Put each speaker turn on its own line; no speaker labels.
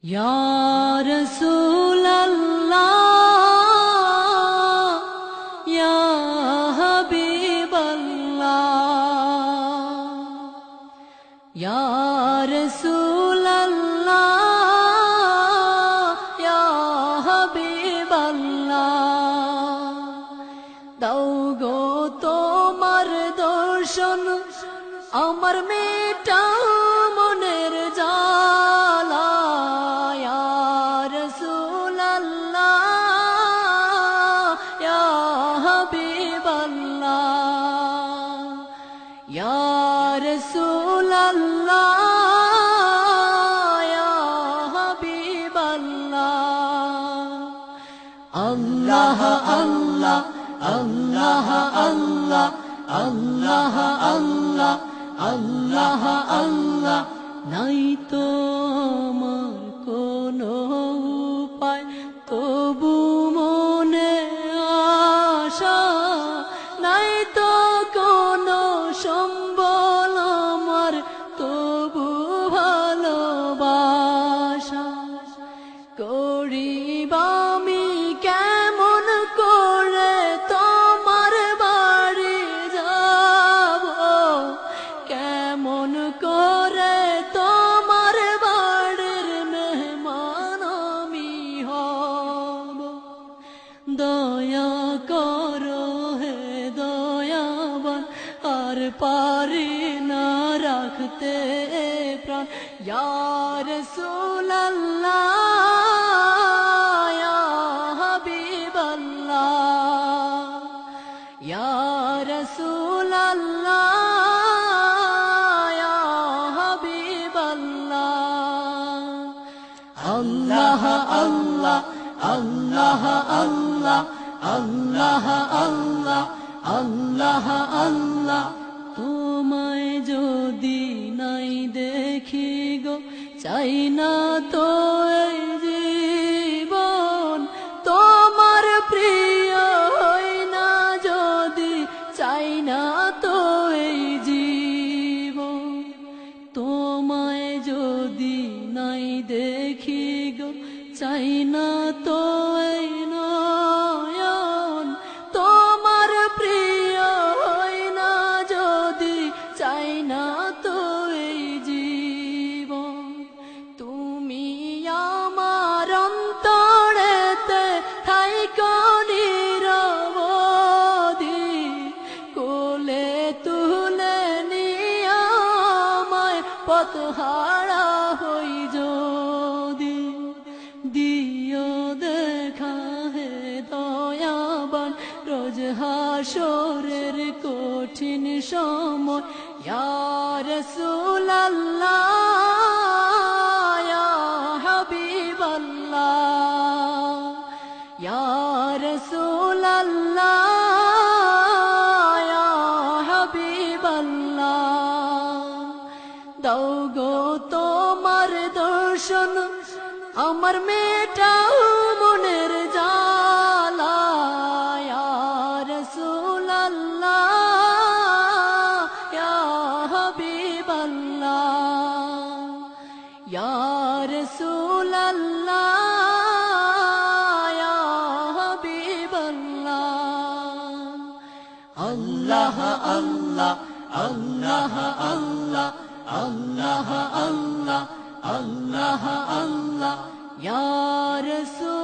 Ya Rasulallah, Ya Habiballah, Ya Rasulallah, Ya Habiballah, দাও গো তোমার দর্শন আমার মেটাও মনের জ্বালা ইয়া রাসূলুল্লাহ ইয়া হাবিবাল্লাহ ইয়া রাসূলুল্লাহ ইয়া হাবিবাল্লাহ আল্লাহ আল্লাহ আল্লাহ আল্লাহ আল্লাহ আল্লাহ আল্লাহ আল্লাহ নাই তো আমার কোনো উপায় তবু মনে আশা নাই তো কোনো সম্বল আমার তবু ভালোবাসা করিব আমি কেমন করে তোমার বাড়ি যাব কেমন করে তোমার বাড়ির মেহমান আমি হব দয়া করো হে দয়াবান আর পারি না রাখতে প্রাণ ইয়া রাসূলুল্লাহ ইয়া হাবিবাল্লাহ ইয়া রাসূলুল্লাহ ইয়া হাবিবাল্লাহ আল্লাহ আল্লাহ আল্লাহ আল্লাহ আল্লাহ আল্লাহ আল্লাহ আল্লাহ তোমায় যদি নাই দেখি গো চাই না তো এই জীবন তোমার প্রিয় হই না যদি চাই না তো এই জীবন তোমায় যদি নাই দেখি গো চাই না তো এই নয়ন তোমার প্রিয় হই না যদি চাই না তো এই জীবন তুমি আমার অন্তরেতে থাইকো নিরবধি কোলে তুলে নিয়া আমায় পথহারা হই যদি দিও দেখা হে দয়াবান রোজ হাসরের কঠিন সময় ইয়া রাসূলুল্লাহ ইয়া হাবিবাল্লাহ ইয়া রাসূলুল্লাহ ইয়া হাবিবাল্লাহ দাও গো তোমার দর্শন আমার মেটাও মনের জ্বালা ইয়া রাসূলুল্লাহ ইয়া হাবিবাল্লাহ ইয়া রাসূলুল্লাহ ইয়া হাবিবাল্লাহ আল্লাহ আল্লাহ আল্লাহ আল্লাহ আল্লাহ আল্লাহ আল্লাহ আল্লাহ ইয়া রাসূল